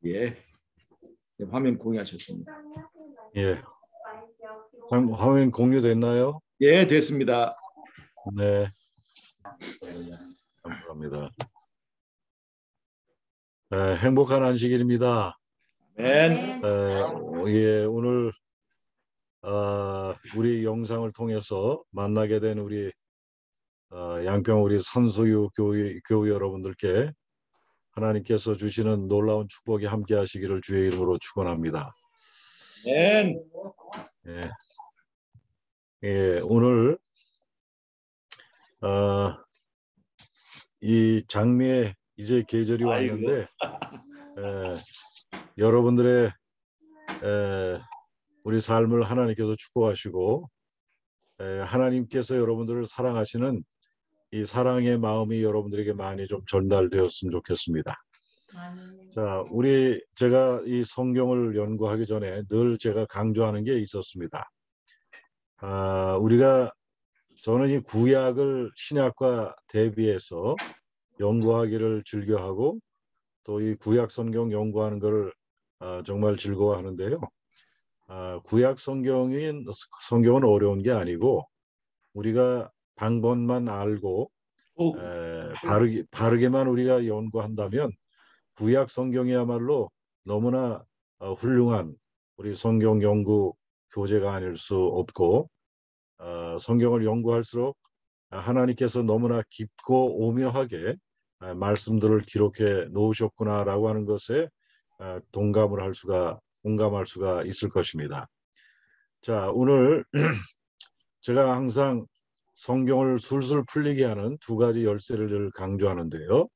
예, 화면 공유하셨습니다. 예, 화면 공유됐나요? 예, 됐습니다. 네, 감사합니다. 행복한 안식일입니다. 네. 예, 오늘 우리 영상을 통해서 만나게 된 우리 양평 우리 산소유 교회 여러분들께 하나님께서 주시는 놀라운 축복이 함께 하시기를 주의 이름으로 축원합니다. 네. 예, 예, 오늘 이 장미의 이제 계절이 왔는데 여러분들의 우리 삶을 하나님께서 축복하시고 하나님께서 여러분들을 사랑하시는 이 사랑의 마음이 여러분들에게 많이 좀 전달되었으면 좋겠습니다. 자, 제가 이 성경을 연구하기 전에 늘 제가 강조하는 게 있었습니다. 저는 이 구약을 신약과 대비해서 연구하기를 즐겨하고 또 이 구약 성경 연구하는 것을 정말 즐거워하는데요. 구약 성경은 어려운 게 아니고 우리가 방법만 알고 바르게만 우리가 연구한다면 구약 성경이야말로 너무나 훌륭한 우리 성경 연구 교재가 아닐 수 없고 성경을 연구할수록 하나님께서 너무나 깊고 오묘하게 말씀들을 기록해 놓으셨구나라고 하는 것에 공감할 수가 있을 것입니다. 자, 오늘 제가 항상 성경을 술술 풀리게 하는 두 가지 열쇠를 강조하는데요.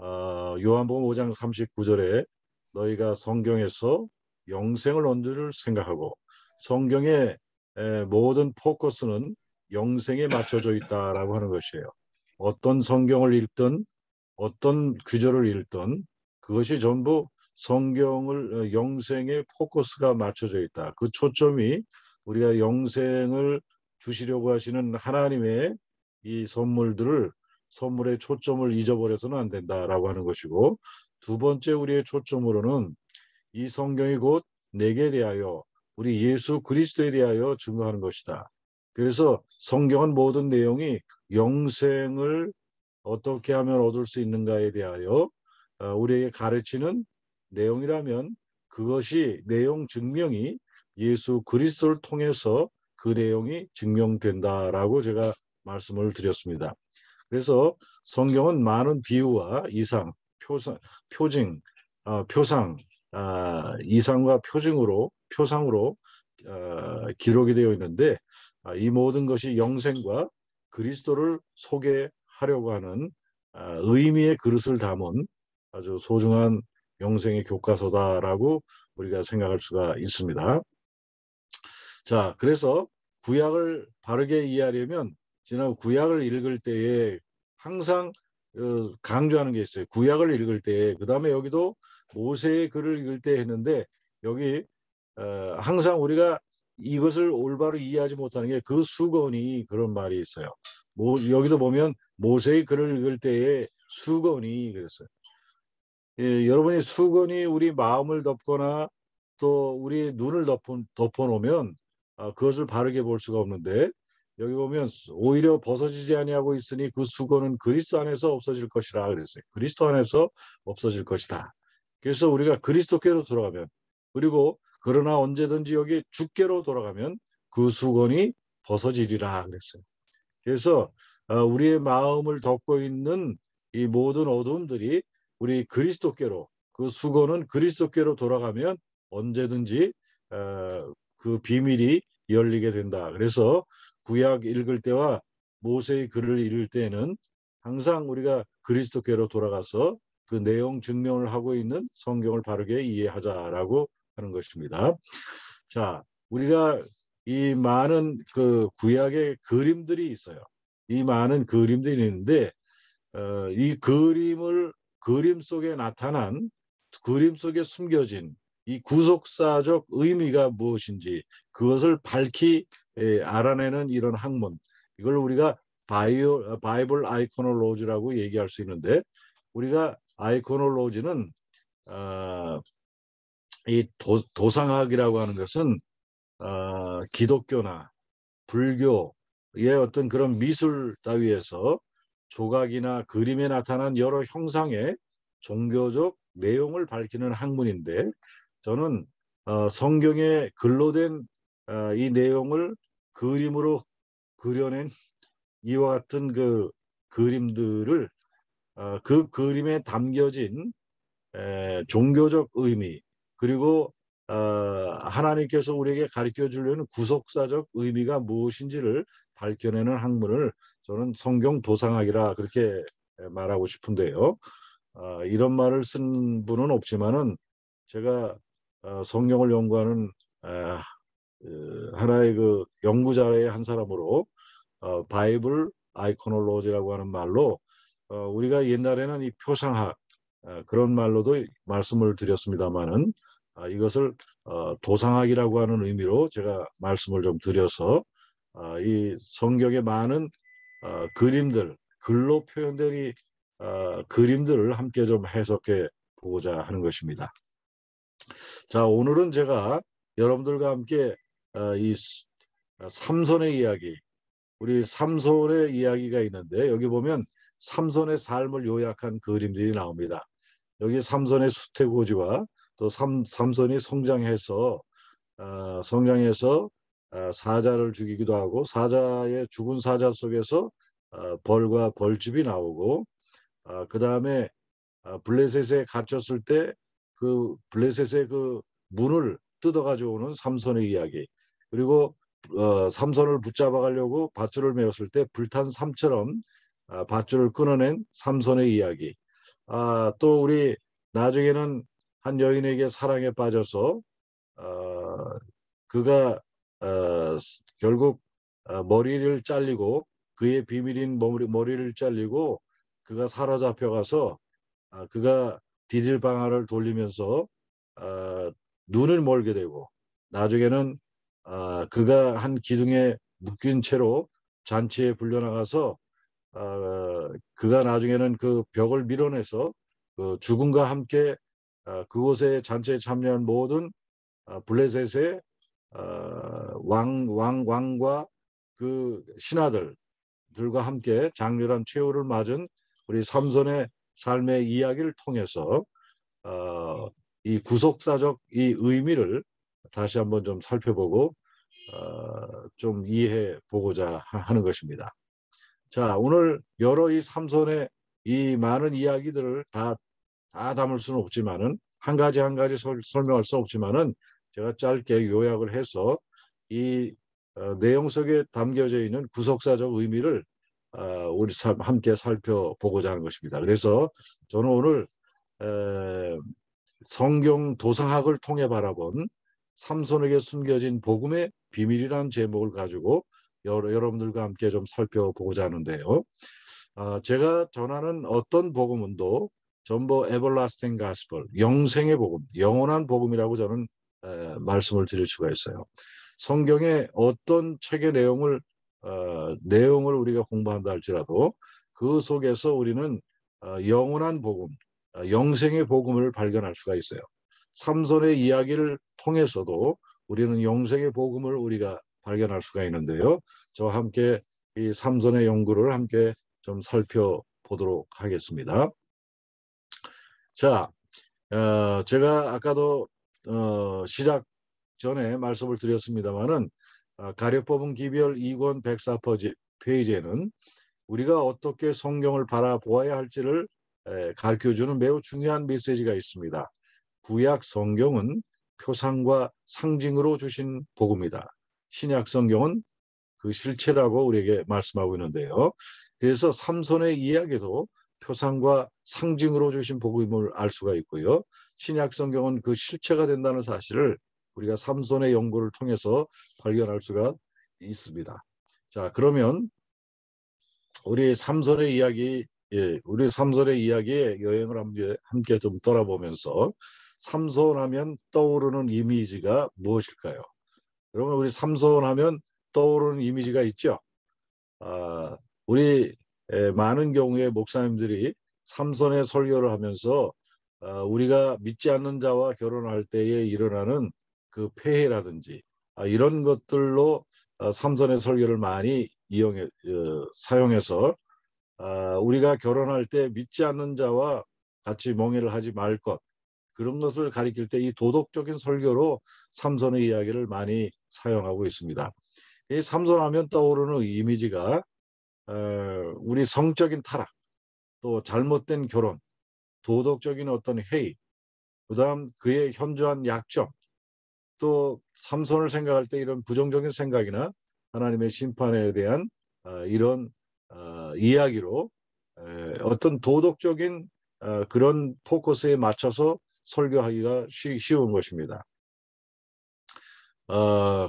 요한복음 5장 39절에 너희가 성경에서 영생을 얻는 줄 생각하고 성경의 모든 포커스는 영생에 맞춰져 있다라고 하는 것이에요. 어떤 성경을 읽든 어떤 구절을 읽든 그것이 전부 성경을 영생의 포커스가 맞춰져 있다. 그 초점이 우리가 영생을 주시려고 하시는 하나님의 이 선물의 초점을 잊어버려서는 안 된다라고 하는 것이고, 두 번째 우리의 초점으로는 이 성경이 곧 내게 대하여 우리 예수 그리스도에 대하여 증거하는 것이다. 그래서 성경은 모든 내용이 영생을 어떻게 하면 얻을 수 있는가에 대하여 우리에게 가르치는 내용이라면 그것이 내용 증명이 예수 그리스도를 통해서 그 내용이 증명된다라고 제가 말씀을 드렸습니다. 그래서 성경은 많은 비유와 이상, 표상, 이상과 표상으로 기록이 되어 있는데 이 모든 것이 영생과 그리스도를 소개하려고 하는 의미의 그릇을 담은 아주 소중한 영생의 교과서다라고 우리가 생각할 수가 있습니다. 자, 그래서 구약을 바르게 이해하려면 지난 구약을 읽을 때에 항상 강조하는 게 있어요. 구약을 읽을 때, 그 다음에 여기도 모세의 글을 읽을 때 했는데 여기 항상 우리가 이것을 올바로 이해하지 못하는 게 그 수건이 그런 말이 있어요. 여기도 보면 모세의 글을 읽을 때에 수건이 그랬어요. 여러분이 수건이 우리 마음을 덮거나 또 우리 눈을 덮어놓으면 그것을 바르게 볼 수가 없는데 여기 보면 오히려 벗어지지 아니하고 있으니 그 수건은 그리스도 안에서 없어질 것이라 그랬어요. 그리스도 안에서 없어질 것이다. 그래서 우리가 그리스도께로 돌아가면 그리고 그러나 언제든지 여기 주께로 돌아가면 그 수건이 벗어지리라 그랬어요. 그래서 우리의 마음을 덮고 있는 이 모든 어두움들이 우리 그리스도께로 그 수건은 그리스도께로 돌아가면 언제든지 그 비밀이 열리게 된다. 그래서 구약 읽을 때와 모세의 글을 읽을 때는 항상 우리가 그리스도께로 돌아가서 그 내용 증명을 하고 있는 성경을 바르게 이해하자라고 하는 것입니다. 자, 우리가 이 많은 그 구약의 그림들이 있어요. 이 많은 그림들이 있는데 이 그림 속에 나타난 그림 속에 숨겨진 이 구속사적 의미가 무엇인지 그것을 밝히 알아내는 이런 학문, 이걸 우리가 바이블 아이코놀로지라고 얘기할 수 있는데 우리가 아이코놀로지는 이 도상학이라고 하는 것은 기독교나 불교의 어떤 그런 미술 따위에서 조각이나 그림에 나타난 여러 형상의 종교적 내용을 밝히는 학문인데, 저는 성경에 글로 된 이 내용을 그림으로 그려낸 이와 같은 그 그림들을 그 그림에 담겨진 종교적 의미, 그리고 하나님께서 우리에게 가르쳐 주려는 구속사적 의미가 무엇인지를 밝혀내는 학문을 저는 성경 도상학이라 그렇게 말하고 싶은데요. 이런 말을 쓴 분은 없지만은 제가 성경을 연구하는 하나의 그 연구자의 한 사람으로 바이블 아이코놀로지라고 하는 말로 우리가 옛날에는 이 표상학 그런 말로도 말씀을 드렸습니다마는 이것을 도상학이라고 하는 의미로 제가 말씀을 좀 드려서 이 성경의 많은 그림들, 글로 표현된 이 그림들을 함께 좀 해석해 보고자 하는 것입니다. 자, 오늘은 제가 여러분들과 함께 이 삼손의 이야기, 우리 삼손의 이야기가 있는데, 여기 보면 삼손의 삶을 요약한 그림들이 나옵니다. 여기 삼손의 수태고지와 또 삼손이 성장해서 사자를 죽이기도 하고, 사자의 죽은 사자 속에서 벌과 벌집이 나오고, 그 다음에 블레셋에 갇혔을 때 그 블레셋의 그 문을 뜯어가지고 오는 삼손의 이야기, 그리고 삼손을 붙잡아 가려고 밧줄을 메었을 때 불탄 삼처럼 밧줄을 끊어낸 삼손의 이야기. 또 우리 나중에는 한 여인에게 사랑에 빠져서 그가 결국 머리를 잘리고, 그의 비밀인 머리를 잘리고 그가 사로잡혀가서 그가 디딜방아를 돌리면서 눈을 멀게 되고, 나중에는 그가 한 기둥에 묶인 채로 잔치에 불려나가서 그가 나중에는 그 벽을 밀어내서 그 죽음과 함께 그곳에 잔치에 참여한 모든 블레셋의 왕과 그 신하들과 함께 장렬한 최후를 맞은 우리 삼손의 삶의 이야기를 통해서 이 구속사적 이 의미를 다시 한번 좀 살펴보고 좀 이해해 보고자 하는 것입니다. 자, 오늘 여러 이 삼손의 이 많은 이야기들을 다 담을 수는 없지만은, 한 가지 설명할 수 없지만은, 제가 짧게 요약을 해서 이 내용 속에 담겨져 있는 구속사적 의미를 우리 함께 살펴보고자 하는 것입니다. 그래서 저는 오늘 성경 도상학을 통해 바라본 삼손에게 숨겨진 복음의 비밀이라는 제목을 가지고 여러분들과 함께 좀 살펴보고자 하는데요. 제가 전하는 어떤 복음은도 전부 에버라스팅 가스펠, 영생의 복음, 영원한 복음이라고 저는 말씀을 드릴 수가 있어요. 성경의 어떤 책의 내용을 우리가 공부한다 할지라도 그 속에서 우리는 영원한 복음, 영생의 복음을 발견할 수가 있어요. 삼손의 이야기를 통해서도 우리는 영생의 복음을 우리가 발견할 수가 있는데요. 저와 함께 이 삼손의 연구를 함께 좀 살펴보도록 하겠습니다. 자, 제가 아까도 시작 전에 말씀을 드렸습니다마는 가려법은 기별 2권 104페이지에는 우리가 어떻게 성경을 바라보아야 할지를 가르쳐주는 매우 중요한 메시지가 있습니다. 구약 성경은 표상과 상징으로 주신 복음이다. 신약 성경은 그 실체라고 우리에게 말씀하고 있는데요. 그래서 삼손의 이야기도 표상과 상징으로 주신 복음을 알 수가 있고요. 신약 성경은 그 실체가 된다는 사실을 우리가 삼손의 연구를 통해서 발견할 수가 있습니다. 자, 그러면 우리 삼손의 이야기에 여행을 함께 좀 떠나보면서 삼손하면 떠오르는 이미지가 무엇일까요? 여러분, 우리 삼손하면 떠오르는 이미지가 있죠. 우리 많은 경우에 목사님들이 삼손의 설교를 하면서 우리가 믿지 않는 자와 결혼할 때에 일어나는 그 폐해라든지 이런 것들로 삼손의 설교를 많이 사용해서 우리가 결혼할 때 믿지 않는 자와 같이 몽해를 하지 말 것, 그런 것을 가리킬 때 이 도덕적인 설교로 삼손의 이야기를 많이 사용하고 있습니다. 이 삼손하면 떠오르는 이미지가 우리 성적인 타락, 또 잘못된 결혼, 도덕적인 어떤 해이, 그다음 그의 현저한 약점, 또 삼손을 생각할 때 이런 부정적인 생각이나 하나님의 심판에 대한 이런 이야기로 어떤 도덕적인 그런 포커스에 맞춰서 설교하기가 쉬운 것입니다.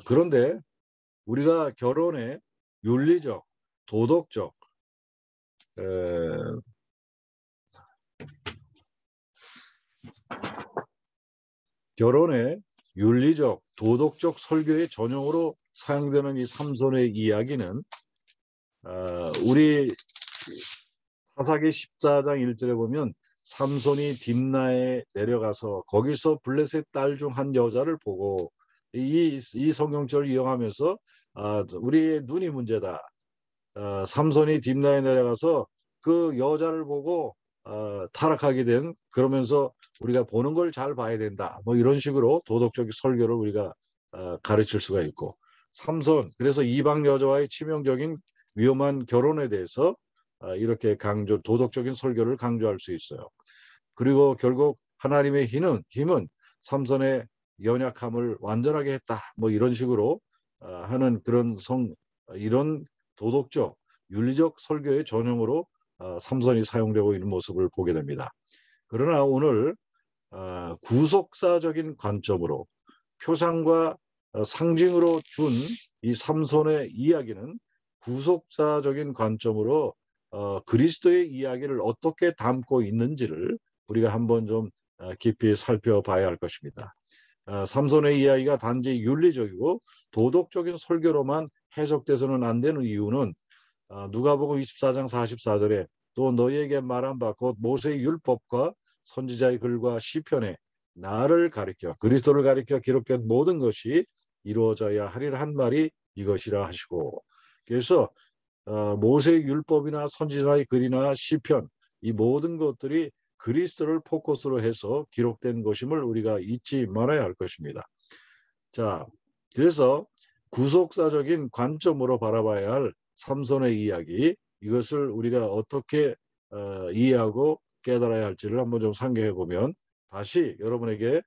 그런데 우리가 결혼의 윤리적, 도덕적, 결혼의 윤리적, 도덕적 설교의 전용으로 사용되는 이 삼손의 이야기는 우리 사사기 14장 1절에 보면 삼손이 딥나에 내려가서 거기서 블레셋 딸 중 한 여자를 보고 이 성경절을 이용하면서 우리의 눈이 문제다. 삼손이 딥나에 내려가서 그 여자를 보고 타락하게 된, 그러면서 우리가 보는 걸 잘 봐야 된다. 뭐 이런 식으로 도덕적인 설교를 우리가 가르칠 수가 있고, 삼손, 그래서 이방 여자와의 치명적인 위험한 결혼에 대해서 이렇게 도덕적인 설교를 강조할 수 있어요. 그리고 결국 하나님의 힘은 삼손의 연약함을 완전하게 했다. 뭐 이런 식으로 하는 이런 도덕적, 윤리적 설교의 전형으로 삼손이 사용되고 있는 모습을 보게 됩니다. 그러나 오늘 구속사적인 관점으로 표상과 상징으로 준 이 삼손의 이야기는 구속사적인 관점으로 그리스도의 이야기를 어떻게 담고 있는지를 우리가 한번 좀 깊이 살펴봐야 할 것입니다. 삼손의 이야기가 단지 윤리적이고 도덕적인 설교로만 해석돼서는 안 되는 이유는 누가복음 24장 44절에 또 너희에게 말한 바 곧 모세의 율법과 선지자의 글과 시편에 나를 가리켜 그리스도를 가리켜 기록된 모든 것이 이루어져야 하리라 한 말이 이것이라 하시고, 그래서 모세의 율법이나 선지자의 글이나 시편, 이 모든 것들이 그리스도를 포커스로 해서 기록된 것임을 우리가 잊지 말아야 할 것입니다. 자, 그래서 구속사적인 관점으로 바라봐야 할 삼손의 이야기, 이것을 우리가 어떻게 이해하고 깨달아야 할지를 한번 좀 상기해 보면, 다시 여러분에게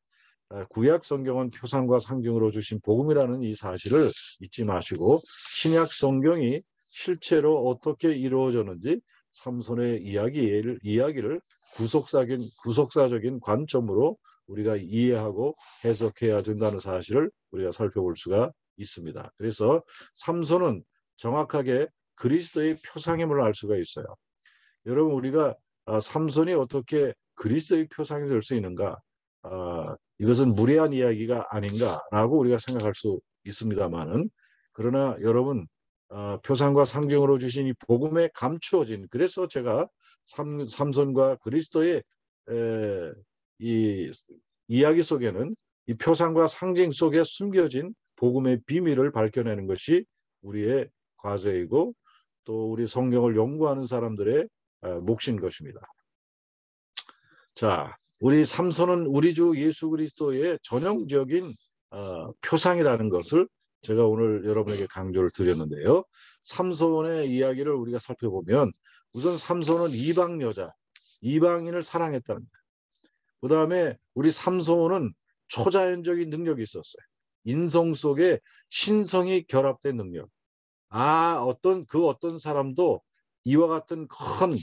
구약 성경은 표상과 상징으로 주신 복음이라는 이 사실을 잊지 마시고, 신약 성경이 실제로 어떻게 이루어졌는지 삼손의 이야기를 구속사적인 관점으로 우리가 이해하고 해석해야 된다는 사실을 우리가 살펴볼 수가 있습니다. 그래서 삼손은 정확하게 그리스도의 표상임을 알 수가 있어요. 여러분, 우리가 삼손이 어떻게 그리스도의 표상이 될 수 있는가? 이것은 무례한 이야기가 아닌가라고 우리가 생각할 수 있습니다만은, 그러나 여러분, 표상과 상징으로 주신 이 복음에 감추어진, 그래서 제가 삼손과 그리스도의 이 이야기 속에는 이 표상과 상징 속에 숨겨진 복음의 비밀을 밝혀내는 것이 우리의 과제이고 또 우리 성경을 연구하는 사람들의 몫인 것입니다. 자, 우리 삼손은 우리 주 예수 그리스도의 전형적인 표상이라는 것을 제가 오늘 여러분에게 강조를 드렸는데요. 삼손의 이야기를 우리가 살펴보면 우선 삼손은 이방 여자, 이방인을 사랑했다는 거예요. 그 다음에 우리 삼손은 초자연적인 능력이 있었어요. 인성 속에 신성이 결합된 능력. 어떤 사람도 이와 같은 큰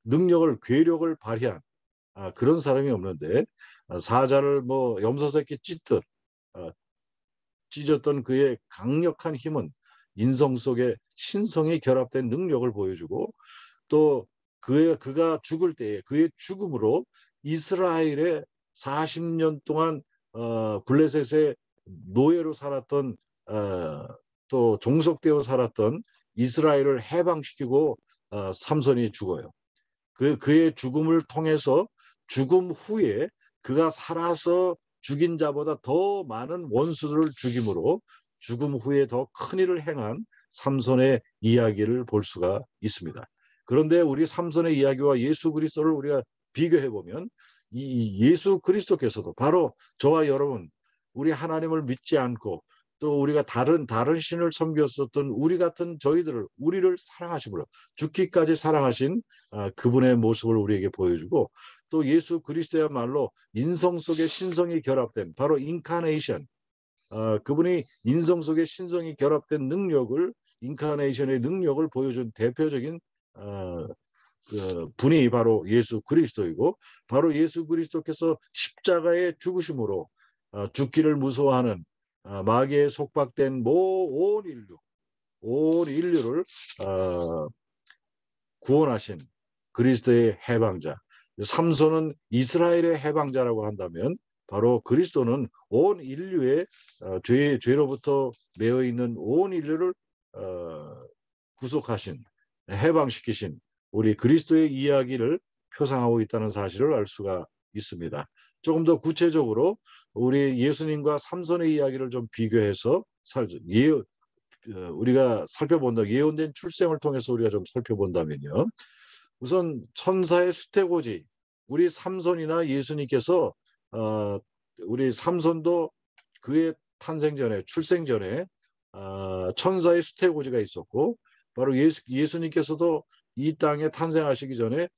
능력을, 괴력을 발휘한 그런 사람이 없는데, 사자를 뭐 염소새끼 찢듯 찢었던 그의 강력한 힘은 인성 속에 신성이 결합된 능력을 보여주고, 또 그가 죽을 때에 그의 죽음으로 이스라엘의 40년 동안 블레셋의 노예로 살았던 또 종속되어 살았던 이스라엘을 해방시키고 삼손이 죽어요. 그의 죽음을 통해서 죽음 후에 그가 살아서 죽인 자보다 더 많은 원수들을 죽임으로 죽음 후에 더 큰 일을 행한 삼손의 이야기를 볼 수가 있습니다. 그런데 우리 삼손의 이야기와 예수 그리스도를 우리가 비교해 보면 이 예수 그리스도께서도 바로 저와 여러분, 우리 하나님을 믿지 않고 또 우리가 다른 신을 섬겼었던 우리 같은 저희들을, 우리를 사랑하심으로 죽기까지 사랑하신 그분의 모습을 우리에게 보여주고, 또 예수 그리스도야말로 인성 속에 신성이 결합된 바로 인카네이션, 그분이 인성 속에 신성이 결합된 능력을, 인카네이션의 능력을 보여준 대표적인 그 분이 바로 예수 그리스도이고, 바로 예수 그리스도께서 십자가의 죽으심으로 죽기를 무서워하는 마귀에 속박된 온 인류를 구원하신 그리스도의 해방자. 삼손은 이스라엘의 해방자라고 한다면, 바로 그리스도는 온 인류의 죄로부터 매여 있는 온 인류를 구속하신, 해방시키신 우리 그리스도의 이야기를 표상하고 있다는 사실을 알 수가 있습니다. 조금 더 구체적으로 우리 예수님과 삼손의 이야기를 좀 비교해서 우리가 살펴본다. 예언된 출생을 통해서 우리가 좀 살펴본다면요. 우선 천사의 수태고지, 우리 삼손이나 예수님께서 우리 삼손도 그의 탄생 전에, 출생 전에 천사의 수태고지가 있었고, 바로 예수님께서도 이 땅에 탄생하시기 전에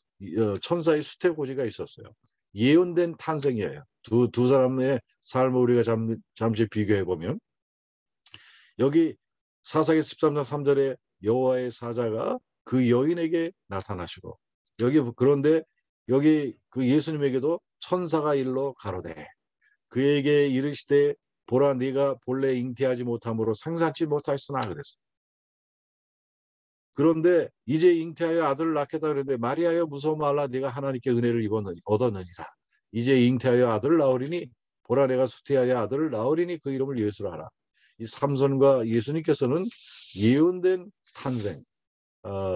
천사의 수태고지가 있었어요. 예언된 탄생이에요. 두 사람의 삶을 우리가 잠시 비교해 보면, 여기 사사기 13장 3절에 여호와의 사자가 그 여인에게 나타나시고, 그런데 여기 그 예수님에게도 천사가 일러 가로되 그에게 이르시되 보라 네가 본래 잉태하지 못함으로 생산치 못하였으나 그랬어요. 그런데 이제 잉태하여 아들을 낳겠다 그랬는데 마리아여 무서워 말라, 네가 하나님께 은혜를 얻었느니라. 이제 잉태하여 아들을 낳으리니 보라 내가 수태하여 아들을 낳으리니 그 이름을 예수라 하라. 이 삼손과 예수님께서는 예언된 탄생,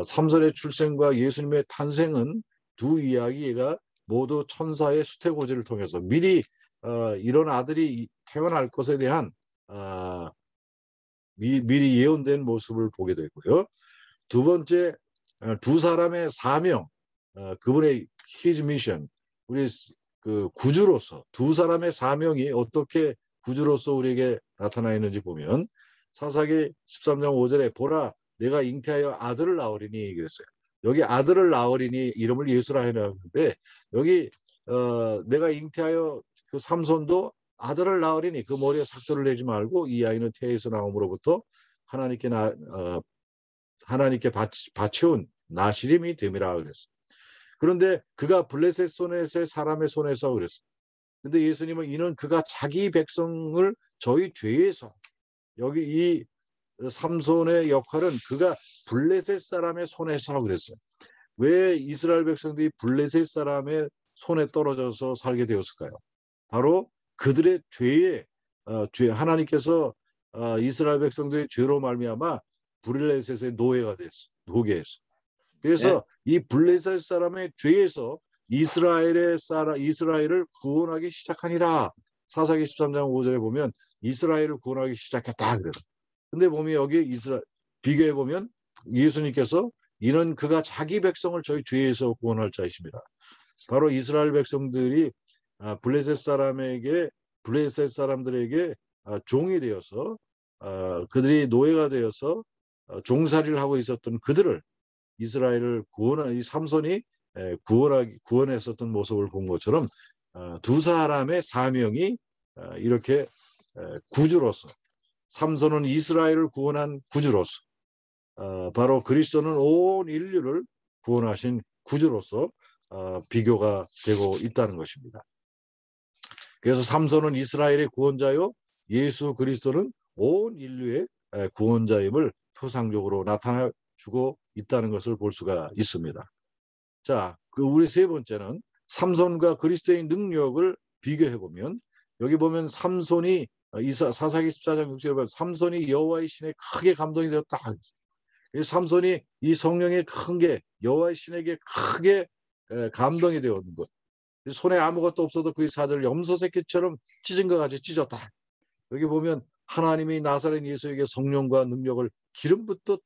삼손의 출생과 예수님의 탄생은 두 이야기가 모두 천사의 수태고지를 통해서 미리 이런 아들이 태어날 것에 대한 미리 예언된 모습을 보게 되고요. 두 번째, 두 사람의 사명, 그분의 his mission, 우리 그 구주로서 두 사람의 사명이 어떻게 구주로서 우리에게 나타나 있는지 보면, 사사기 13장 5절에 보라 내가 잉태하여 아들을 낳으리니 그랬어요. 여기 아들을 낳으리니 이름을 예수라 해놨는데, 여기 내가 ing태하여 그 삼손도 아들을 낳으리니 그 머리에 삭도를 내지 말고 이 아이는 태에서 나옴으로부터 하나님께 바쳐온 나시림이 됨이라 그랬어요. 그런데 그가 블레셋 손에서 사람의 손에서 그랬어요. 근데 예수님은 이는 그가 자기 백성을 저희 죄에서, 여기 이 삼손의 역할은 그가 블레셋 사람의 손에서 그랬어요. 왜 이스라엘 백성들이 블레셋 사람의 손에 떨어져서 살게 되었을까요? 바로 그들의 죄에 하나님께서 이스라엘 백성들의 죄로 말미암아 블레셋의 노예가 됐어. 노예에서. 그래서 이 블레셋 사람의 죄에서 이스라엘을 구원하기 시작하니라. 사사기 13장 5절에 보면 이스라엘을 구원하기 시작했다 그래요. 근데 보면 여기 비교해 보면 예수님께서 이는 그가 자기 백성을 저희 죄에서 구원할 자이십니다. 바로 이스라엘 백성들이 블레셋 사람들에게 종이 되어서 그들이 노예가 되어서 종살이를 하고 있었던 그들을, 이스라엘을 구원한 이 삼손이 구원했었던 모습을 본 것처럼 두 사람의 사명이 이렇게 구주로서, 삼손은 이스라엘을 구원한 구주로서, 바로 그리스도는 온 인류를 구원하신 구주로서 비교가 되고 있다는 것입니다. 그래서 삼손은 이스라엘의 구원자요, 예수 그리스도는 온 인류의 구원자임을 표상적으로 나타내주고 있다는 것을 볼 수가 있습니다. 자, 우리 세 번째는 삼손과 그리스도의 능력을 비교해 보면, 여기 보면 삼손이 사사기 14장 6절에 보면 삼손이 여호와의 신에 크게 감동이 되었다. 삼손이 이 성령의 큰 게 여호와의 신에게 크게 감동이 되었는 것. 손에 아무것도 없어도 그 사자를 염소 새끼처럼 찢은 것 같이 찢었다. 여기 보면 하나님이 나사렛 예수에게 성령과 능력을 기름 붓듯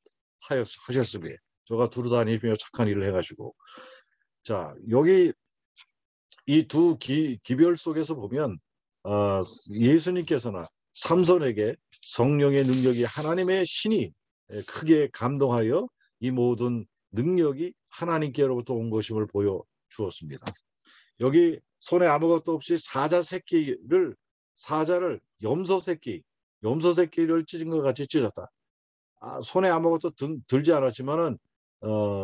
하셨으며 저가 두루다니며 착한 일을 해가지고. 자, 여기 이 두 기별 속에서 보면 예수님께서나 삼손에게 성령의 능력이 하나님의 신이 크게 감동하여 이 모든 능력이 하나님께로부터 온 것임을 보여주었습니다. 여기 손에 아무것도 없이 사자를 염소 새끼를 찢은 것 같이 찢었다. 손에 아무것도 들지 않았지만은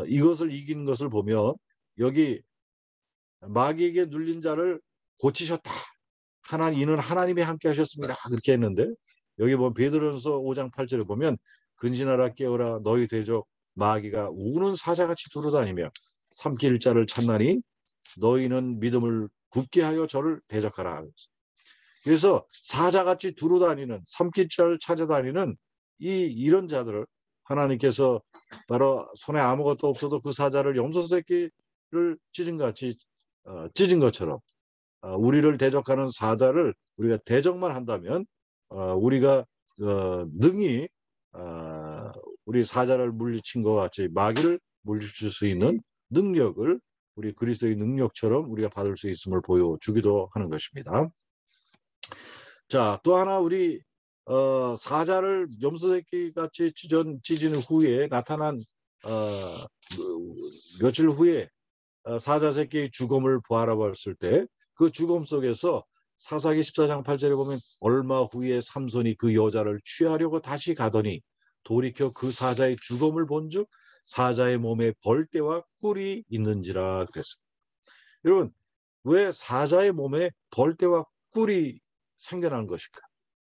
이것을 이긴 것을 보면 여기 마귀에게 눌린 자를 고치셨다. 이는 하나님이 함께 하셨습니다. 그렇게 했는데 여기 보면 베드로전서 5장 8절에 보면 근신하라 깨어라 너희 대적 마귀가 우는 사자같이 두루다니며 삼킬 자를 찾나니 너희는 믿음을 굳게 하여 저를 대적하라. 그래서 사자같이 두루다니는 삼킬 자를 찾아다니는 이런 자들을 하나님께서 바로 손에 아무것도 없어도 그 사자를 염소 새끼를 찢은 것처럼 우리를 대적하는 사자를 우리가 대적만 한다면 우리가 능히 우리 사자를 물리친 것 같이 마귀를 물리칠 수 있는 능력을 우리 그리스도의 능력처럼 우리가 받을 수 있음을 보여주기도 하는 것입니다. 자, 또 하나 우리 사자를 염소 새끼 같이 찢은 후에 나타난 며칠 후에 사자 새끼의 죽음을 바라봤을 때 그 죽음 속에서 사사기 14장 8절에 보면 얼마 후에 삼손이 그 여자를 취하려고 다시 가더니 돌이켜 그 사자의 죽음을 본즉 사자의 몸에 벌떼와 꿀이 있는지라 그랬습니다. 여러분, 왜 사자의 몸에 벌떼와 꿀이 생겨난 것일까?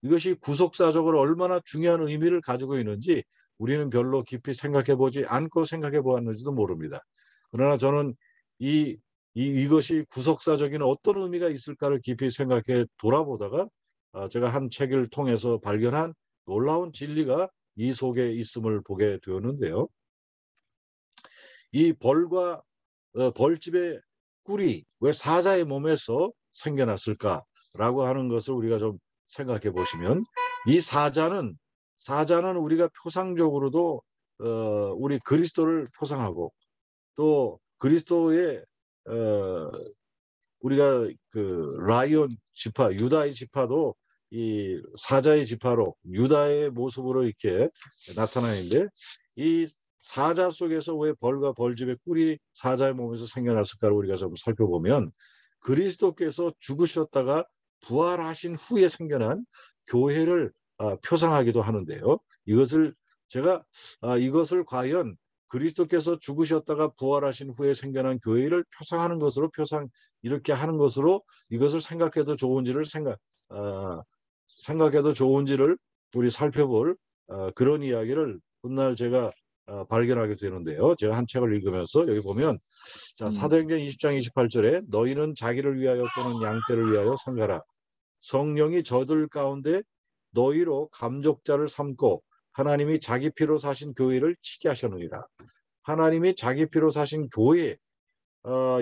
이것이 구속사적으로 얼마나 중요한 의미를 가지고 있는지 우리는 별로 깊이 생각해보지 않고 생각해 보았는지도 모릅니다. 그러나 저는 이것이 구속사적인 어떤 의미가 있을까를 깊이 생각해 돌아보다가 제가 한 책을 통해서 발견한 놀라운 진리가 이 속에 있음을 보게 되었는데요. 이 벌집의 꿀이 왜 사자의 몸에서 생겨났을까라고 하는 것을 우리가 좀 생각해 보시면 이 사자는 우리가 표상적으로도 우리 그리스도를 표상하고 또 그리스도의 우리가 그 라이온 지파, 유다의 지파도 이 사자의 지파로 유다의 모습으로 이렇게 나타나는데 이 사자 속에서 왜 벌과 벌집의 꿀이 사자의 몸에서 생겨났을까를 우리가 좀 살펴보면 그리스도께서 죽으셨다가 부활하신 후에 생겨난 교회를 표상하기도 하는데요. 이것을 과연 그리스도께서 죽으셨다가 부활하신 후에 생겨난 교회를 표상하는 것으로 이렇게 하는 것으로 이것을 생각해도 좋은지를 우리 살펴볼 그런 이야기를 훗날 제가 발견하게 되는데요. 제가 한 책을 읽으면서 여기 보면 사도행전 20장 28절에 너희는 자기를 위하여 또는 양떼를 위하여 상가라. 성령이 저들 가운데 너희로 감족자를 삼고 하나님이 자기 피로 사신 교회를 치게 하셨느니라. 하나님이 자기 피로 사신 교회,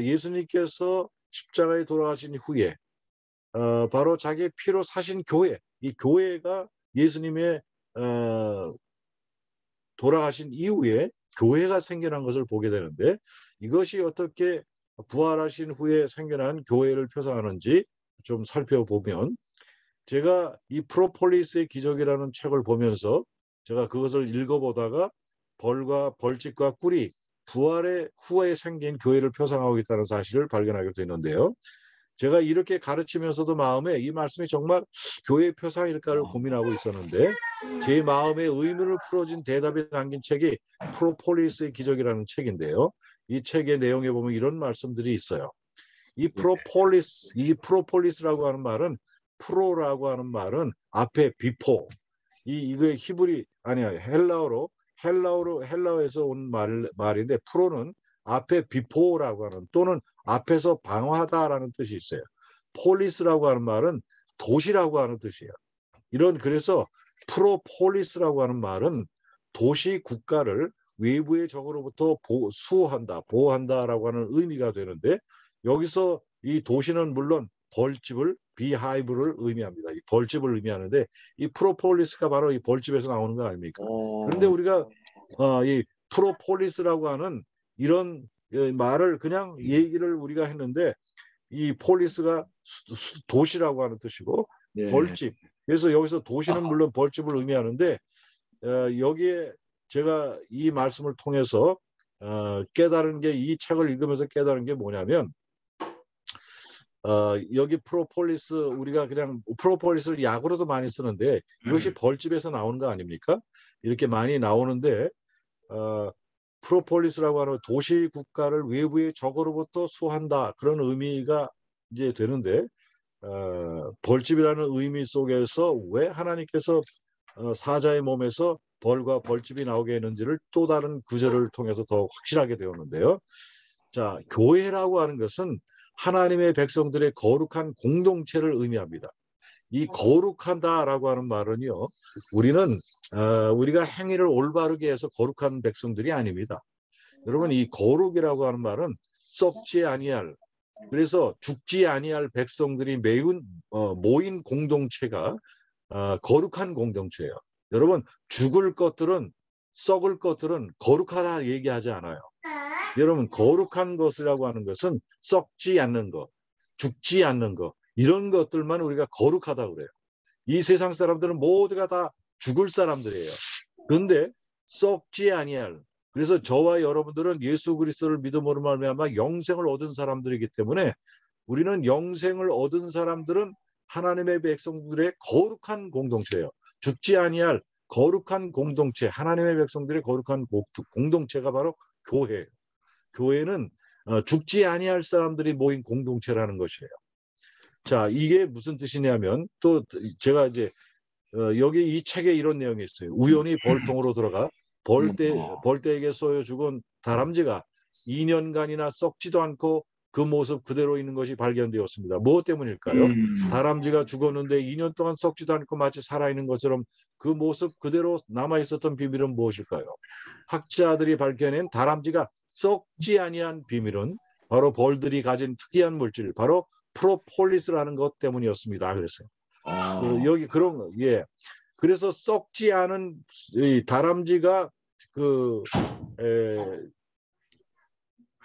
예수님께서 십자가에 돌아가신 후에 바로 자기 피로 사신 교회, 이 교회가 예수님의 돌아가신 이후에 교회가 생겨난 것을 보게 되는데 이것이 어떻게 부활하신 후에 생겨난 교회를 표상하는지 좀 살펴보면 제가 이 프로폴리스의 기적이라는 책을 보면서 제가 그것을 읽어보다가 벌과 벌집과 꿀이 부활의 후에 생긴 교회를 표상하고 있다는 사실을 발견하게 되는데요. 제가 이렇게 가르치면서도 마음에 이 말씀이 정말 교회의 표상일까를 고민하고 있었는데 제 마음의 의문을 풀어준 대답이 담긴 책이 프로폴리스의 기적이라는 책인데요. 이 책의 내용에 보면 이런 말씀들이 있어요. 이 프로폴리스라고 하는 말은 프로라고 하는 말은 앞에 비포 이거의 히브리 아니야 헬라어에서 온 말인데 프로는 앞에 비포라고 하는 또는 앞에서 방어하다라는 뜻이 있어요. 폴리스라고 하는 말은 도시라고 하는 뜻이에요. 그래서 프로폴리스라고 하는 말은 도시 국가를 외부의 적으로부터 수호한다, 보호한다라고 하는 의미가 되는데 여기서 이 도시는 물론 벌집을 비하이브를 의미합니다. 이 벌집을 의미하는데 이 프로폴리스가 바로 이 벌집에서 나오는 거 아닙니까? 그런데 우리가 이 프로폴리스라고 하는 이런 말을 그냥 얘기를 우리가 했는데 이 폴리스가 도시라고 하는 뜻이고 예. 벌집. 그래서 여기서 도시는 물론 벌집을 의미하는데 여기에 제가 이 말씀을 통해서 깨달은 게 이 책을 읽으면서 깨달은 게 뭐냐면 여기 프로폴리스 우리가 그냥 프로폴리스를 약으로도 많이 쓰는데 이것이 벌집에서 나오는 거 아닙니까? 이렇게 많이 나오는데 프로폴리스라고 하는 도시 국가를 외부의 적으로부터 수호한다 그런 의미가 이제 되는데 벌집이라는 의미 속에서 왜 하나님께서 사자의 몸에서 벌과 벌집이 나오게 했는지를 또 다른 구절을 통해서 더 확실하게 되었는데요. 자, 교회라고 하는 것은 하나님의 백성들의 거룩한 공동체를 의미합니다. 이 거룩하다라고 하는 말은요, 우리는 우리가 행위를 올바르게 해서 거룩한 백성들이 아닙니다. 여러분, 이 거룩이라고 하는 말은 썩지 아니할, 그래서 죽지 아니할 백성들이 모인 공동체가 거룩한 공동체예요. 여러분, 죽을 것들은 썩을 것들은 거룩하다 얘기하지 않아요. 여러분, 거룩한 것이라고 하는 것은 썩지 않는 것, 죽지 않는 것, 이런 것들만 우리가 거룩하다고 그래요. 이 세상 사람들은 모두가 다 죽을 사람들이에요. 그런데 썩지 아니할, 그래서 저와 여러분들은 예수 그리스도를 믿음으로 말미암아 영생을 얻은 사람들이기 때문에 우리는 영생을 얻은 사람들은 하나님의 백성들의 거룩한 공동체예요. 죽지 아니할 거룩한 공동체, 하나님의 백성들의 거룩한 공동체가 바로 교회예요. 교회는 죽지 아니할 사람들이 모인 공동체라는 것이에요. 자, 이게 무슨 뜻이냐면 또 제가 이제 여기 이 책에 이런 내용이 있어요. 우연히 벌통으로 들어가 벌떼에게 쏘여 죽은 다람쥐가 2년간이나 썩지도 않고 그 모습 그대로 있는 것이 발견되었습니다. 무엇 때문일까요? 다람쥐가 죽었는데 2년 동안 썩지도 않고 마치 살아있는 것처럼 그 모습 그대로 남아있었던 비밀은 무엇일까요? 학자들이 밝혀낸 다람쥐가 썩지 아니한 비밀은 바로 벌들이 가진 특이한 물질, 바로 프로폴리스라는 것 때문이었습니다. 그랬어요. 여기 그런 예. 그래서 썩지 않은 이 다람쥐가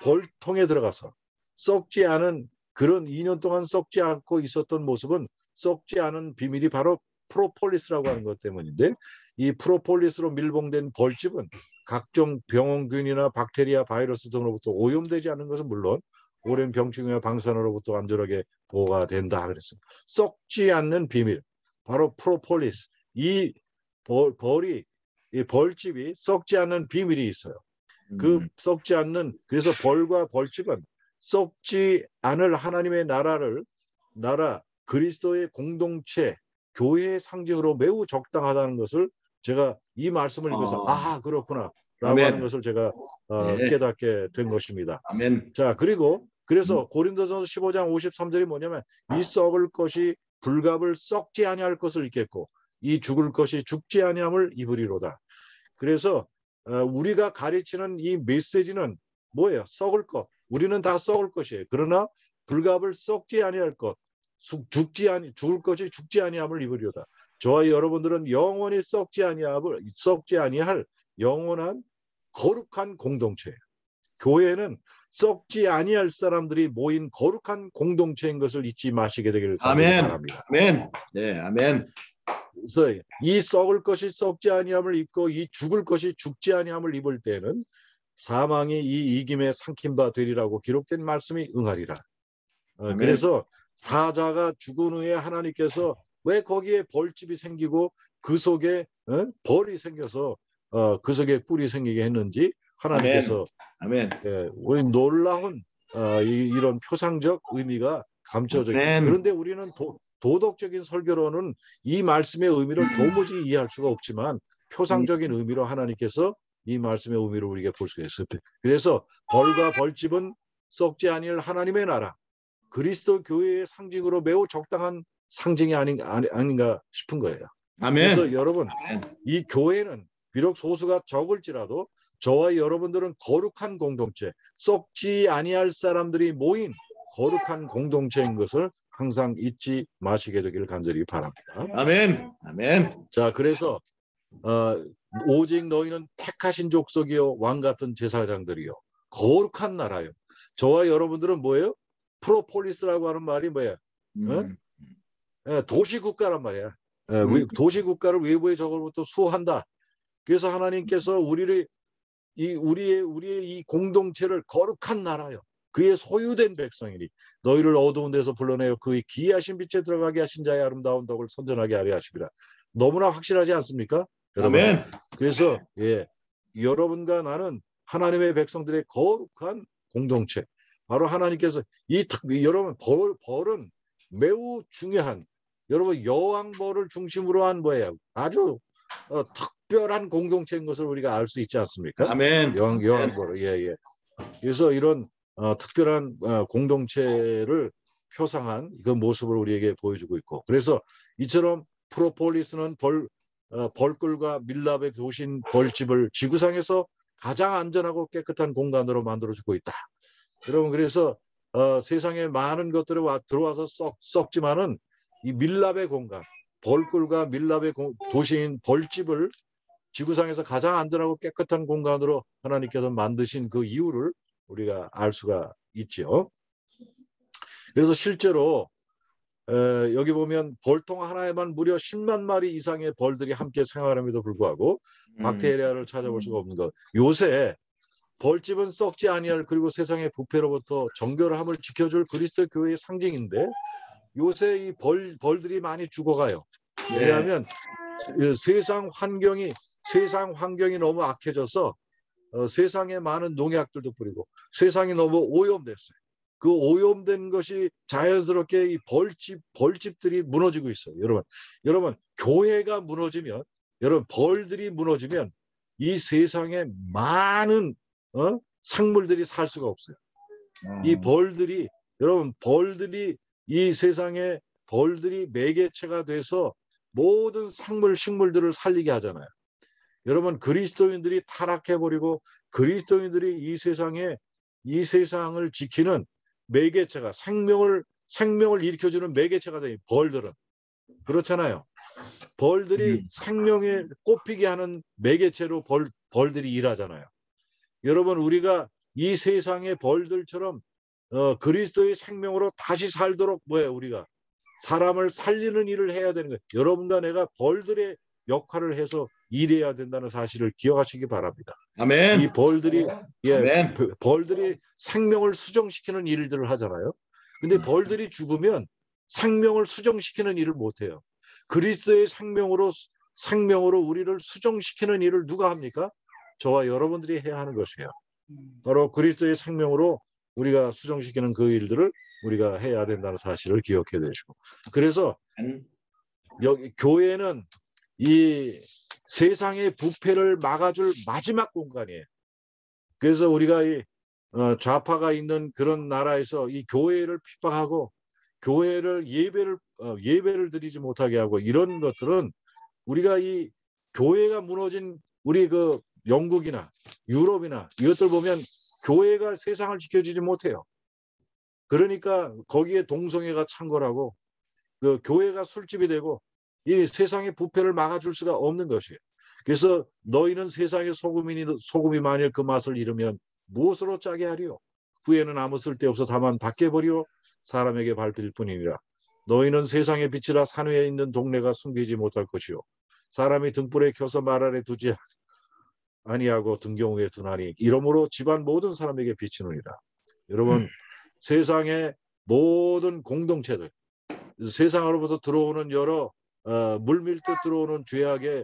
벌통에 들어가서 썩지 않은 그런 2년 동안 썩지 않고 있었던 모습은 썩지 않은 비밀이 바로 프로폴리스라고 하는 것 때문인데 이 프로폴리스로 밀봉된 벌집은 각종 병원균이나 박테리아, 바이러스 등으로부터 오염되지 않는 것은 물론 오랜 병충해와 방사능으로부터 안전하게 보호가 된다 그랬습니다. 썩지 않는 비밀, 바로 프로폴리스. 이 벌집이 썩지 않는 비밀이 있어요. 그 썩지 않는, 그래서 벌과 벌집은 썩지 않을 하나님의 나라 그리스도의 공동체, 교회의 상징으로 매우 적당하다는 것을 제가 이 말씀을 읽어서 그렇구나 라고 하는 것을 제가 깨닫게 된 것입니다. 아멘. 자, 그래서 고린도전서 15장 53절이 뭐냐면 이 썩을 것이 불갑을 썩지 아니할 것을 입겠고 이 죽을 것이 죽지 아니함을 입으리로다. 그래서 우리가 가르치는 이 메시지는 뭐예요? 썩을 것. 우리는 다 썩을 것이에요. 그러나 불갑을 썩지 아니할 것, 죽을 것이 죽지 아니함을 입으리로다. 저와 여러분들은 영원히 썩지 아니할 영원한 거룩한 공동체예요. 교회는 썩지 아니할 사람들이 모인 거룩한 공동체인 것을 잊지 마시게 되기를 바랍니다. 아멘. 네, 아멘. 그래서 이 썩을 것이 썩지 아니함을 입고 이 죽을 것이 죽지 아니함을 입을 때는 사망이 이 이김에 삼킨 바 되리라고 기록된 말씀이 응하리라. 그래서 사자가 죽은 후에 하나님께서 왜 거기에 벌집이 생기고 그 속에 벌이 생겨서 그 속에 꿀이 생기게 했는지 하나님께서 아멘. 우리 놀라운 이런 표상적 의미가 감춰져 있다. 그런데 우리는 도덕적인 설교로는 이 말씀의 의미를 도무지 이해할 수가 없지만 표상적인 의미로 하나님께서 이 말씀의 의미를 우리에게 볼 수가 있어요. 그래서 벌과 벌집은 썩지 아니할 하나님의 나라, 그리스도 교회의 상징으로 매우 적당한 상징이 아닌가 싶은 거예요. 아멘. 그래서 여러분, 이 교회는 비록 소수가 적을지라도 저와 여러분들은 거룩한 공동체, 썩지 아니할 사람들이 모인 거룩한 공동체인 것을 항상 잊지 마시게 되기를 간절히 바랍니다. 아멘. 아멘. 자, 그래서 오직 너희는 택하신 족속이요 왕 같은 제사장들이요 거룩한 나라요. 저와 여러분들은 뭐예요? 프로폴리스라고 하는 말이 뭐예요? 도시국가란 말이야. 도시국가를 외부의 적으로부터 수호한다. 그래서 하나님께서 우리의 이 공동체를 거룩한 나라요. 그의 소유된 백성이니 너희를 어두운 데서 불러내어 그의 기이하신 빛에 들어가게 하신 자의 아름다운 덕을 선전하게 하려 하십니다. 너무나 확실하지 않습니까? 여러분. 아멘. 그래서 여러분과 나는 하나님의 백성들의 거룩한 공동체. 바로 하나님께서 여러분 벌은 매우 중요한 여러분 여왕벌을 중심으로 한 뭐예요? 아주 특별한 공동체인 것을 우리가 알 수 있지 않습니까? 아멘. 여왕벌. 그래서 이런 특별한 공동체를 표상한 그 모습을 우리에게 보여주고 있고, 그래서 이처럼 프로폴리스는 벌꿀과 밀랍의 도신 벌집을 지구상에서 가장 안전하고 깨끗한 공간으로 만들어주고 있다. 여러분, 그래서 세상에 많은 것들이 들어와서 썩지만은 이 밀랍의 공간, 벌꿀과 밀랍의 도시인 벌집을 지구상에서 가장 안전하고 깨끗한 공간으로 하나님께서 만드신 그 이유를 우리가 알 수가 있죠. 그래서 실제로 여기 보면 벌통 하나에만 무려 10만 마리 이상의 벌들이 함께 생활함에도 불구하고 박테리아를 찾아볼 수가 없는 것. 요새 벌집은 썩지 아니할 그리고 세상의 부패로부터 정결함을 지켜줄 그리스도 교회의 상징인데 요새 이 벌들이 많이 죽어가요. 왜냐하면 세상 환경이 너무 악해져서 세상에 많은 농약들도 뿌리고 세상이 너무 오염됐어요. 그 오염된 것이 자연스럽게 이 벌집들이 무너지고 있어요. 여러분 교회가 무너지면, 여러분 벌들이 무너지면 이 세상에 많은 생물들이 살 수가 없어요. 이 벌들이 이 세상에 벌들이 매개체가 돼서 모든 식물들을 살리게 하잖아요. 여러분 그리스도인들이 타락해버리고 그리스도인들이 이 세상을 지키는 매개체가 생명을 일으켜주는 매개체가 된 벌들은 그렇잖아요. 벌들이 생명에 꼽히게 하는 매개체로 벌들이 일하잖아요. 여러분 우리가 이 세상의 벌들처럼 그리스도의 생명으로 다시 살도록 우리가 사람을 살리는 일을 해야 되는 거예요. 여러분과 내가 벌들의 역할을 해서 일해야 된다는 사실을 기억하시기 바랍니다. 아멘. 이 벌들이 아멘. 벌들이 생명을 수정시키는 일들을 하잖아요. 근데 벌들이 죽으면 생명을 수정시키는 일을 못 해요. 그리스도의 생명으로 우리를 수정시키는 일을 누가 합니까? 저와 여러분들이 해야 하는 것이에요. 바로 그리스도의 생명으로 우리가 수정시키는 그 일들을 우리가 해야 된다는 사실을 기억해 두시고, 그래서 여기 교회는 이 세상의 부패를 막아줄 마지막 공간이에요. 그래서 우리가 이 좌파가 있는 그런 나라에서 이 교회를 핍박하고 교회를 예배를 드리지 못하게 하고 이런 것들은 우리가 이 교회가 무너진 우리 그 영국이나 유럽이나 이것들 보면 교회가 세상을 지켜주지 못해요. 그러니까 거기에 동성애가 창궐하고 그 교회가 술집이 되고 이 세상의 부패를 막아줄 수가 없는 것이에요. 그래서 너희는 세상의 소금이 만일 그 맛을 잃으면 무엇으로 짜게 하리요? 후에는 아무 쓸데없어 다만 밖에 버리오 사람에게 밟힐 뿐이니라. 너희는 세상의 빛이라 산 위에 있는 동네가 숨기지 못할 것이요 사람이 등불에 켜서 말 아래 두지 아니하고 등경 위에 두나니 이러므로 집안 모든 사람에게 비치느니라. 여러분 세상의 모든 공동체들, 세상으로부터 들어오는 여러 물밀듯 들어오는 죄악의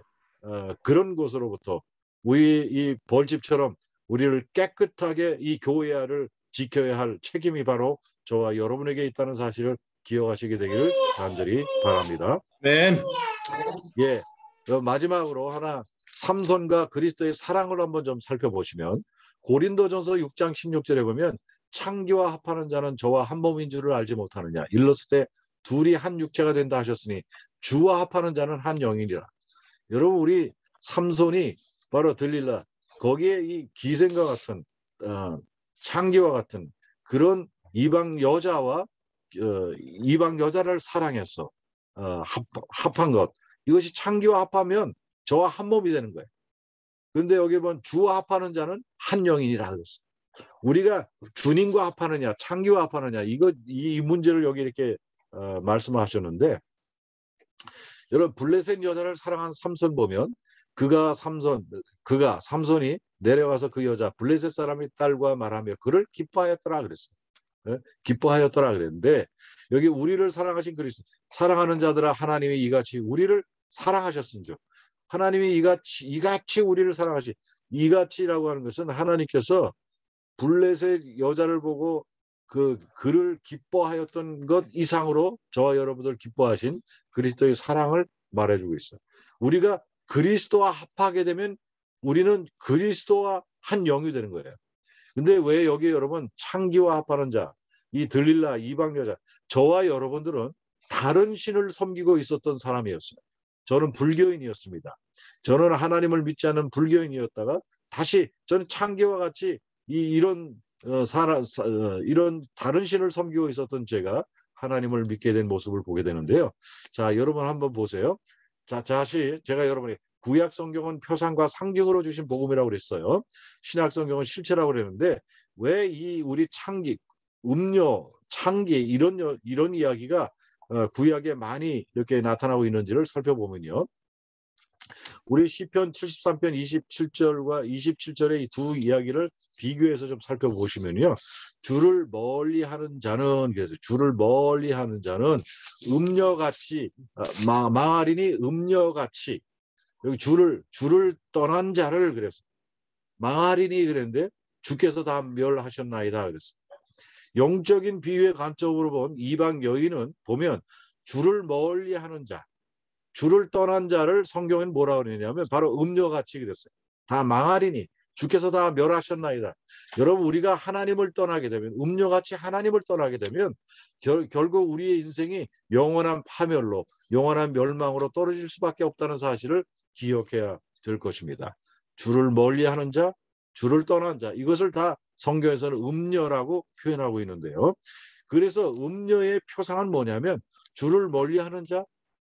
그런 곳으로부터 우리 이 벌집처럼 우리를 깨끗하게 이 교회를 지켜야 할 책임이 바로 저와 여러분에게 있다는 사실을 기억하시게 되기를 간절히 바랍니다. 아멘. 마지막으로 하나 삼손과 그리스도의 사랑을 한번 좀 살펴보시면 고린도전서 6장 16절에 보면 창기와 합하는 자는 저와 한 몸인 줄을 알지 못하느냐 일렀을 때 둘이 한 육체가 된다 하셨으니 주와 합하는 자는 한 영이니라. 여러분 우리 삼손이 바로 들릴라 거기에 이 기생과 같은 창기와 같은 그런 이방 여자와 이방 여자를 사랑해서 합한 것, 이것이 창기와 합하면 저와 한 몸이 되는 거예요. 그런데 여기 보면 주와 합하는 자는 한 영이니라 그랬어요. 우리가 주님과 합하느냐 창기와 합하느냐 이 문제를 여기 이렇게 말씀하셨는데, 여러분 블레셋 여자를 사랑한 삼손 보면 그가 삼손이 내려가서 그 여자 블레셋 사람의 딸과 말하며 그를 기뻐하였더라 그랬어요. 기뻐하였더라 그랬는데, 여기 우리를 사랑하신 그리스도, 사랑하는 자들아 하나님이 이같이 우리를 사랑하셨은즉, 하나님이 이같이 우리를 사랑하시, 이같이라고 하는 것은 하나님께서 블레셋 여자를 보고 그를 기뻐하였던 것 이상으로 저와 여러분들 기뻐하신 그리스도의 사랑을 말해주고 있어요. 우리가 그리스도와 합하게 되면 우리는 그리스도와 한 영이 되는 거예요. 근데 왜 여기 여러분 창기와 합하는 자, 이 들릴라 이방 여자, 저와 여러분들은 다른 신을 섬기고 있었던 사람이었어요. 저는 불교인이었습니다. 저는 하나님을 믿지 않는 불교인이었다가 다시 저는 창기와 같이 이런 다른 신을 섬기고 있었던 제가 하나님을 믿게 된 모습을 보게 되는데요. 자, 여러분 한번 보세요. 자, 다시 제가 여러분이 구약 성경은 표상과 상징으로 주신 복음이라고 그랬어요. 신약 성경은 실체라고 그랬는데, 왜 이 우리 창기, 음료, 창기 이런 이야기가 구약에 많이 이렇게 나타나고 있는지를 살펴보면요. 우리 시편 73편 27절과 27절의 이 두 이야기를 비교해서 좀 살펴보시면요. 주를 멀리 하는 자는, 그래서 주를 멀리 하는 자는 음녀같이 망하리니 음녀같이, 여기 주를 떠난 자를 그래서 망하리니 그랬는데 주께서 다 멸하셨나이다 그랬어요. 영적인 비유의 관점으로 본 이방 여인은 보면 주를 멀리 하는 자, 주를 떠난 자를 성경은 뭐라고 그러냐면 바로 음녀같이 그랬어요. 다 망하리니 주께서 다 멸하셨나이다. 여러분, 우리가 하나님을 떠나게 되면, 음녀같이 하나님을 떠나게 되면 결국 우리의 인생이 영원한 파멸로, 영원한 멸망으로 떨어질 수밖에 없다는 사실을 기억해야 될 것입니다. 주를 멀리하는 자, 주를 떠난 자, 이것을 다 성경에서는 음녀라고 표현하고 있는데요. 그래서 음녀의 표상은 뭐냐면 주를 멀리하는 자,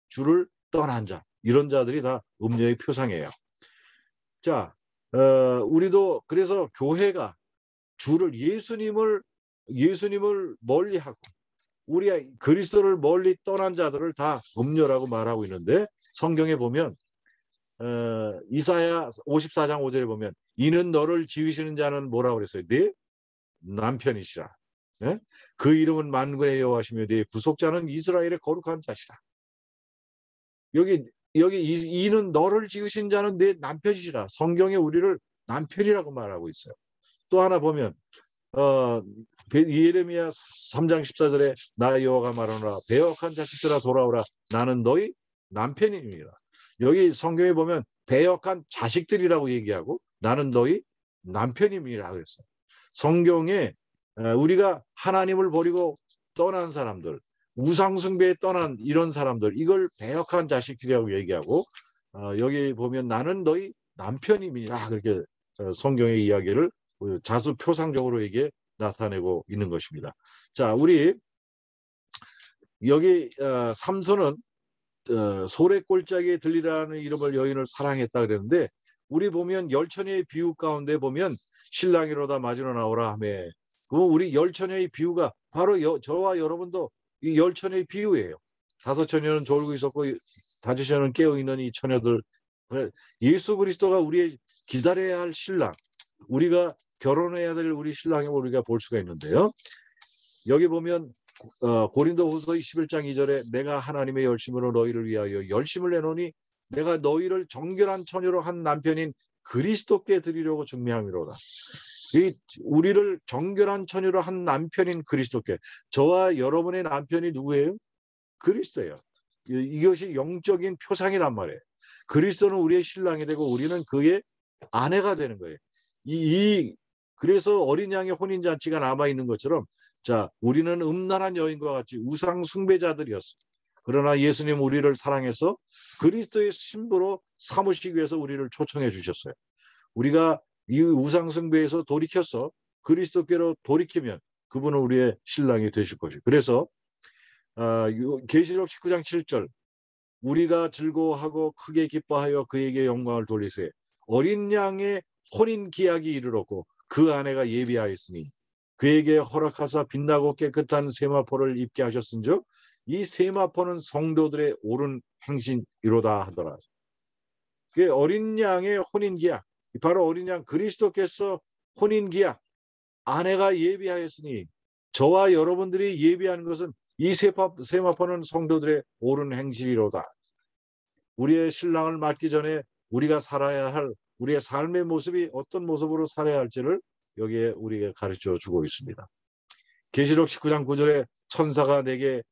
주를 떠난 자, 이런 자들이 다 음녀의 표상이에요. 자, 우리도 그래서 교회가 예수님을 멀리하고 우리 그리스도를 멀리 떠난 자들을 다 음녀라고 말하고 있는데, 성경에 보면 이사야 54장 5절에 보면 이는 너를 지으시는 자는 뭐라고 그랬어요? 네 남편이시라. 네? 그 이름은 만군의 여호와시며 네 구속자는 이스라엘의 거룩한 자시라. 여기 이는 너를 지으신 자는 내 남편이시라. 성경에 우리를 남편이라고 말하고 있어요. 또 하나 보면 예레미야 3장 14절에 나 여호와가 말하노라 배역한 자식들아 돌아오라 나는 너희 남편이니라. 여기 성경에 보면 배역한 자식들이라고 얘기하고 나는 너희 남편임이라 그랬어요. 성경에 우리가 하나님을 버리고 떠난 사람들, 우상숭배에 떠난 이런 사람들, 이걸 배역한 자식들이라고 얘기하고 여기 보면 나는 너희 남편임이라 그렇게 성경의 이야기를 자수표상적으로 이게 나타내고 있는 것입니다. 자, 우리 여기 삼손은 소래골짜기에 들리라는 이름을 여인을 사랑했다 그랬는데, 우리 보면 열처녀의 비유 가운데 보면 신랑이로다 맞으러 나오라 하며, 그럼 우리 열처녀의 비유가 바로 저와 여러분도 이 열처녀의 비유예요. 5처녀는 졸고 있었고 5처녀는 깨어있는 이 처녀들, 예수 그리스도가 우리의 기다려야 할 신랑, 우리가 결혼해야 될 우리 신랑을 우리가 볼 수가 있는데요. 여기 보면 고린도후서 21장 2절에 내가 하나님의 열심으로 너희를 위하여 열심을 내노니 내가 너희를 정결한 처녀로 한 남편인 그리스도께 드리려고 중매함이로다. 우리를 정결한 처녀로 한 남편인 그리스도께, 저와 여러분의 남편이 누구예요? 그리스도예요. 이것이 영적인 표상이란 말이에요. 그리스도는 우리의 신랑이 되고 우리는 그의 아내가 되는 거예요. 그래서 어린 양의 혼인잔치가 남아있는 것처럼, 자, 우리는 음란한 여인과 같이 우상 숭배자들이었어요. 그러나 예수님 우리를 사랑해서 그리스도의 신부로 삼으시기 위해서 우리를 초청해 주셨어요. 우리가 이 우상숭배에서 돌이켜서 그리스도께로 돌이키면 그분은 우리의 신랑이 되실 것이고. 그래서 계시록 19장 7절 우리가 즐거워하고 크게 기뻐하여 그에게 영광을 돌리세. 어린 양의 혼인 기약이 이르렀고 그 아내가 예비하였으니 그에게 허락하사 빛나고 깨끗한 세마포를 입게 하셨은즉 이 세마포는 성도들의 옳은 행신이로다 하더라. 그게 어린 양의 혼인 기약, 바로 어린 양 그리스도께서 혼인 기약, 아내가 예비하였으니 저와 여러분들이 예비하는 것은 이 세마포는 성도들의 옳은 행실이로다. 우리의 신랑을 맞기 전에 우리가 살아야 할 우리의 삶의 모습이 어떤 모습으로 살아야 할지를 여기에 우리에게 가르쳐 주고 있습니다. 계시록 19장 9절에 천사가 내게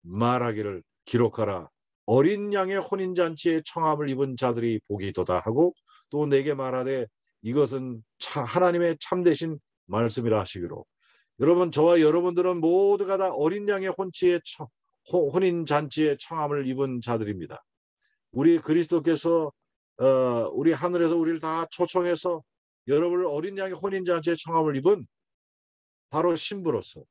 말하기를 기록하라. 어린 양의 혼인잔치에 청함을 입은 자들이 복이 도다 하고 또 내게 말하되 이것은 하나님의 참되신 말씀이라 하시기로. 여러분, 저와 여러분들은 모두가 다 어린 양의 혼인잔치에 청함을 입은 자들입니다. 우리 그리스도께서 우리 하늘에서 우리를 다 초청해서 여러분을 어린 양의 혼인잔치에 청함을 입은 바로 신부로서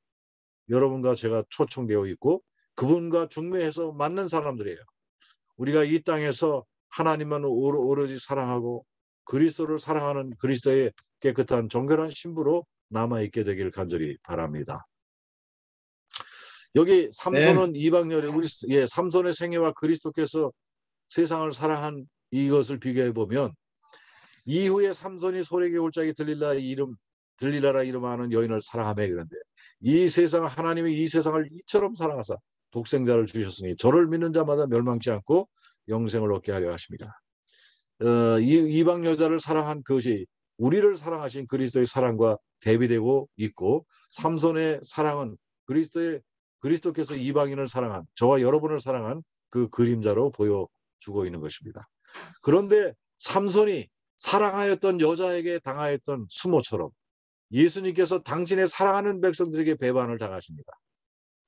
여러분과 제가 초청되어 있고 그분과 중매해서 만난 사람들이에요. 우리가 이 땅에서 하나님만 오로지 사랑하고 그리스도를 사랑하는 그리스도의 깨끗한 정결한 신부로 남아있게 되길 간절히 바랍니다. 여기 삼손은 이방인의 삼손의 생애와 그리스도께서 세상을 사랑한 이것을 비교해 보면 이후에 삼손이 소래기 골짜기 들릴라라 이름하는 여인을 사랑하며 그런데 이 세상을 하나님이 이 세상을 이처럼 사랑하사 독생자를 주셨으니 저를 믿는 자마다 멸망치 않고 영생을 얻게 하려 하십니다. 이방 여자를 사랑한 그것이 우리를 사랑하신 그리스도의 사랑과 대비되고 있고 삼손의 사랑은 그리스도께서 이방인을 사랑한 저와 여러분을 사랑한 그 그림자로 보여주고 있는 것입니다. 그런데 삼손이 사랑하였던 여자에게 당하였던 수모처럼 예수님께서 당신의 사랑하는 백성들에게 배반을 당하십니다.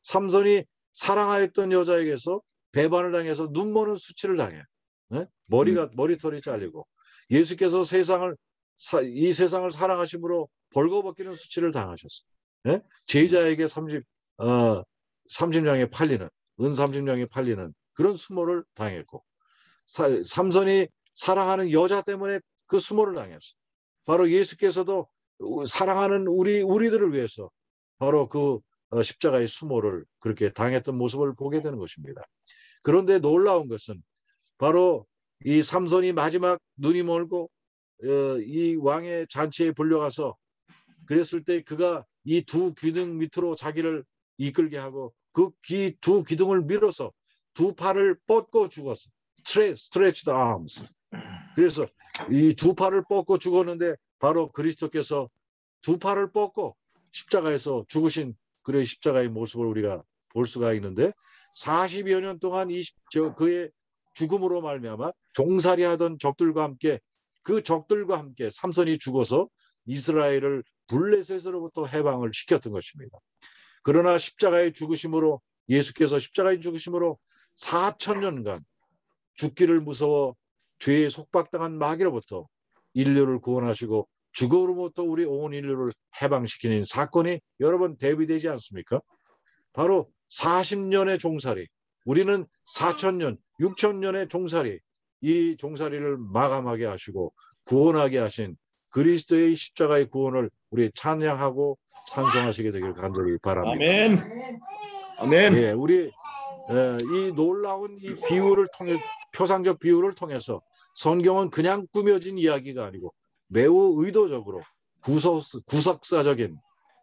삼손이 사랑하였던 여자에게서 배반을 당해서 눈머는 수치를 당해요. 네? 머리털이 잘리고 예수께서 이 세상을 사랑하심으로 벌거벗기는 수치를 당하셨어요. 네? 제자에게 30냥에 팔리는 은 30냥에 팔리는 그런 수모를 당했고 삼손이 사랑하는 여자 때문에 그 수모를 당했어요. 바로 예수께서도 사랑하는 우리들을 위해서 바로 그 십자가의 수모를 그렇게 당했던 모습을 보게 되는 것입니다. 그런데 놀라운 것은 바로 이 삼손이 마지막 눈이 멀고 이 왕의 잔치에 불려가서 그랬을 때 그가 이 두 기둥 밑으로 자기를 이끌게 하고 그 두 기둥을 밀어서 두 팔을 뻗고 죽었어. Stretch the arms. 그래서 이 두 팔을 뻗고 죽었는데 바로 그리스도께서 두 팔을 뻗고 십자가에서 죽으신 그의 십자가의 모습을 우리가 볼 수가 있는데 40여 년 동안 그의 죽음으로 말미암아 종살이하던 적들과 함께 그 적들과 함께 삼손이 죽어서 이스라엘을 블레셋으로부터 해방을 시켰던 것입니다. 그러나 십자가의 죽으심으로 예수께서 십자가의 죽으심으로 4,000년간 죽기를 무서워 죄에 속박당한 마귀로부터 인류를 구원하시고 죽음으로부터 우리 온 인류를 해방시키는 사건이 여러 번 대비되지 않습니까? 바로 40년의 종살이, 우리는 4,000년, 6,000년의 종살이, 이 종살이를 마감하게 하시고 구원하게 하신 그리스도의 십자가의 구원을 우리 찬양하고 찬송하시게 되기를 간절히 바랍니다. 아멘. 아멘. 예, 우리 이 놀라운 이 비유를 통해 표상적 비유를 통해서 성경은 그냥 꾸며진 이야기가 아니고 매우 의도적으로 구석사적인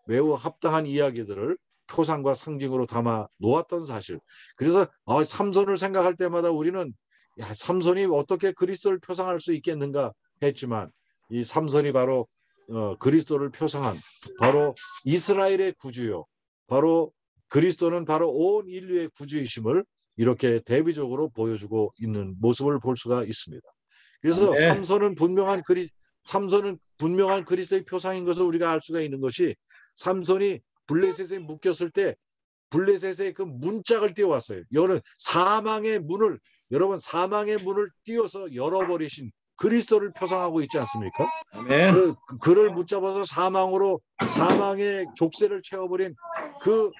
매우 합당한 이야기들을 표상과 상징으로 담아 놓았던 사실. 그래서 삼손을 생각할 때마다 우리는 삼손이 어떻게 그리스도를 표상할 수 있겠는가 했지만 이 삼손이 바로 그리스도를 표상한 바로 이스라엘의 구주요. 바로 그리스도는 바로 온 인류의 구주이심을 이렇게 대비적으로 보여주고 있는 모습을 볼 수가 있습니다. 그래서 삼손은 분명한 그리스도의 표상인 것을 우리가 알 수가 있는 것이 삼손이 블레셋에 묶였을 때 블레셋에 그 문짝을 띄워왔어요. 여러분 사망의 문을 띄워서 열어버리신 그리스도를 표상하고 있지 않습니까? 아멘. 그를 붙잡아서 사망의 족쇄를 채워버린 그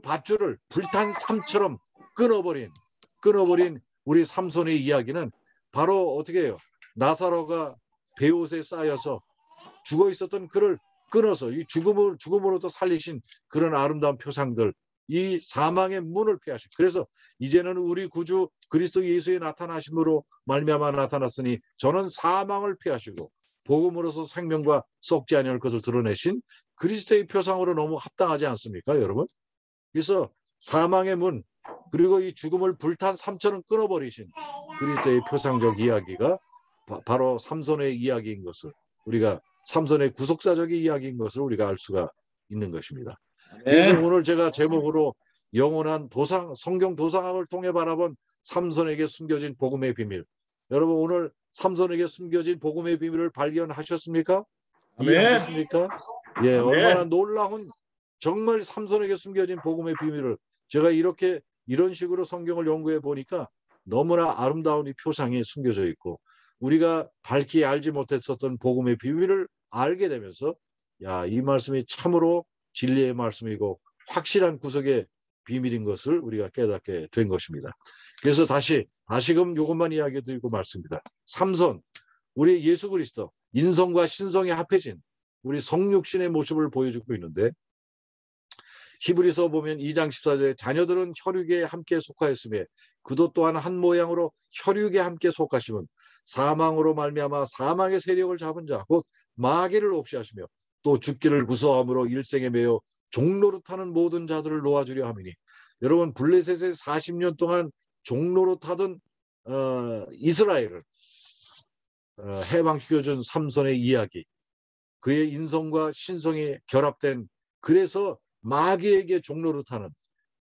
밧줄을 불탄 삼처럼 끊어버린 우리 삼손의 이야기는 바로 어떻게 해요? 나사로가 베옷에 쌓여서 죽어 있었던 그를 끊어서 이 죽음으로부터 살리신 그런 아름다운 표상들, 이 사망의 문을 피하시고, 그래서 이제는 우리 구주 그리스도 예수의 나타나심으로 말미암아 나타났으니 저는 사망을 피하시고 복음으로서 생명과 썩지 아니할 것을 드러내신 그리스도의 표상으로 너무 합당하지 않습니까, 여러분? 그래서 사망의 문, 그리고 이 죽음을 불탄 삼처럼 끊어버리신 그리스도의 표상적 이야기가 바로 삼손의 이야기인 것을, 우리가 삼손의 구속사적인 이야기인 것을 우리가 알 수가 있는 것입니다. 그래서 오늘 제가 제목으로 영원한 성경 도상학을 통해 바라본 삼손에게 숨겨진 복음의 비밀. 여러분, 오늘 삼손에게 숨겨진 복음의 비밀을 발견하셨습니까? 이해하셨습니까? 예, 얼마나 놀라운, 정말 삼손에게 숨겨진 복음의 비밀을 제가 이런 식으로 성경을 연구해 보니까 너무나 아름다운 이 표상이 숨겨져 있고, 우리가 밝히 알지 못했었던 복음의 비밀을 알게 되면서, 야, 이 말씀이 참으로 진리의 말씀이고 확실한 구속의 비밀인 것을 우리가 깨닫게 된 것입니다. 그래서 다시금 이것만 이야기 드리고 말씀입니다. 삼손, 우리 예수 그리스도 인성과 신성이 합해진 우리 성육신의 모습을 보여주고 있는데, 히브리서 보면 2장 14절에 자녀들은 혈육에 함께 속하였으며 그도 또한 한 모양으로 혈육에 함께 속하심은 사망으로 말미암아 사망의 세력을 잡은 자 곧 마귀를 없이 하시며 또 죽기를 무서워함으로 일생에 매여 종로로 타는 모든 자들을 놓아주려 함이니, 여러분, 블레셋에 40년 동안 종로로 타던 이스라엘을 해방시켜준 삼손의 이야기, 그의 인성과 신성이 결합된, 그래서 마귀에게 종로로 타는,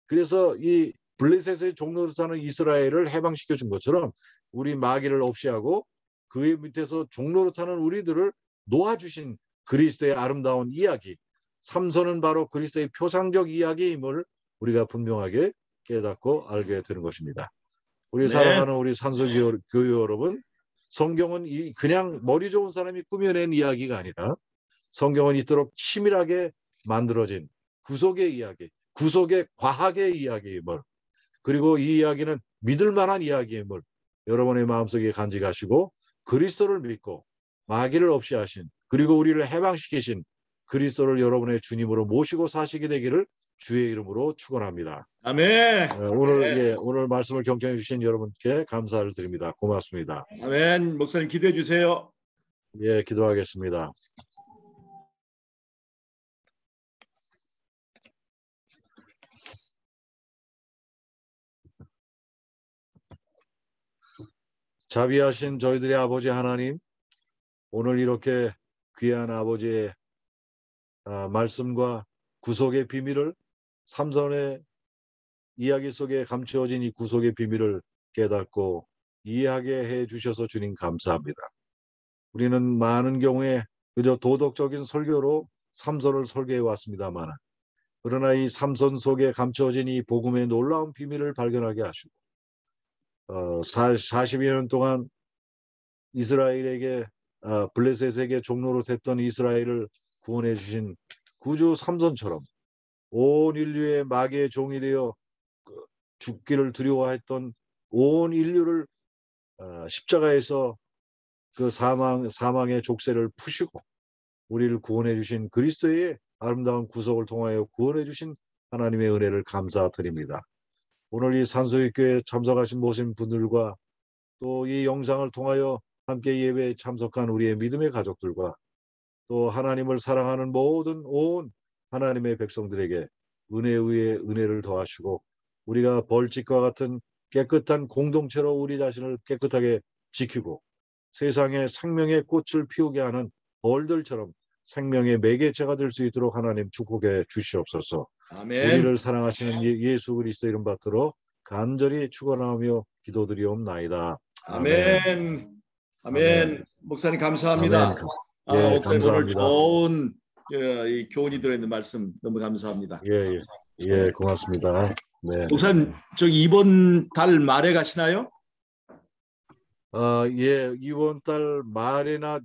그래서 이 블레셋의 종로로 타는 이스라엘을 해방시켜준 것처럼 우리 마귀를 없이 하고 그의 밑에서 종로로 타는 우리들을 놓아주신 그리스도의 아름다운 이야기, 삼손은 바로 그리스도의 표상적 이야기임을 우리가 분명하게 깨닫고 알게 되는 것입니다. 우리 사랑하는 우리 산소교회 여러분, 성경은 그냥 머리 좋은 사람이 꾸며낸 이야기가 아니라 성경은 이토록 치밀하게 만들어진 구속의 이야기, 구속의 과학의 이야기임을, 그리고 이 이야기는 믿을 만한 이야기임을 여러분의 마음속에 간직하시고 그리스도를 믿고 마귀를 없이 하신, 그리고 우리를 해방시키신 그리스도를 여러분의 주님으로 모시고 사시게 되기를 주의 이름으로 축원합니다. 아멘. 오늘 말씀을 경청해 주신 여러분께 감사를 드립니다. 고맙습니다. 아멘. 목사님 기도해 주세요. 예, 기도하겠습니다. 자비하신 저희들의 아버지 하나님, 오늘 이렇게 귀한 아버지의 말씀과 구속의 비밀을, 삼손의 이야기 속에 감추어진 이 구속의 비밀을 깨닫고 이해하게 해 주셔서 주님 감사합니다. 우리는 많은 경우에 그저 도덕적인 설교로 삼손을 설교해 왔습니다만, 그러나 이 삼손 속에 감추어진 이 복음의 놀라운 비밀을 발견하게 하시고 40여 년 동안 이스라엘에게 블레셋에게 종로로 됐던 이스라엘을 구원해 주신 구주 삼손처럼 온 인류의 마귀의 종이 되어 죽기를 두려워했던 온 인류를 십자가에서 그 사망의 족쇄를 푸시고 우리를 구원해 주신 그리스도의 아름다운 구속을 통하여 구원해 주신 하나님의 은혜를 감사드립니다. 오늘 이 산소교회에 참석하신 모든 분들과 또 이 영상을 통하여 함께 예배에 참석한 우리의 믿음의 가족들과 또 하나님을 사랑하는 모든 온 하나님의 백성들에게 은혜 위에 은혜를 더하시고, 우리가 벌집과 같은 깨끗한 공동체로 우리 자신을 깨끗하게 지키고 세상에 생명의 꽃을 피우게 하는 벌들처럼 생명의 매개체가 될 수 있도록 하나님 축복해 주시옵소서. 아멘. 우리를 사랑하시는 예수 그리스도 이름 받들어 간절히 축원하며 기도드리옵나이다. 아멘. 아멘. 목사님 감사합니다. 예, 오늘 감사합니다. 좋은 이 교훈이 들어있는 말씀 너무 감사합니다. 예, 고맙습니다. 네. 목사님 저기 이번 달 말에 가시나요? 예, 이번 달 말이나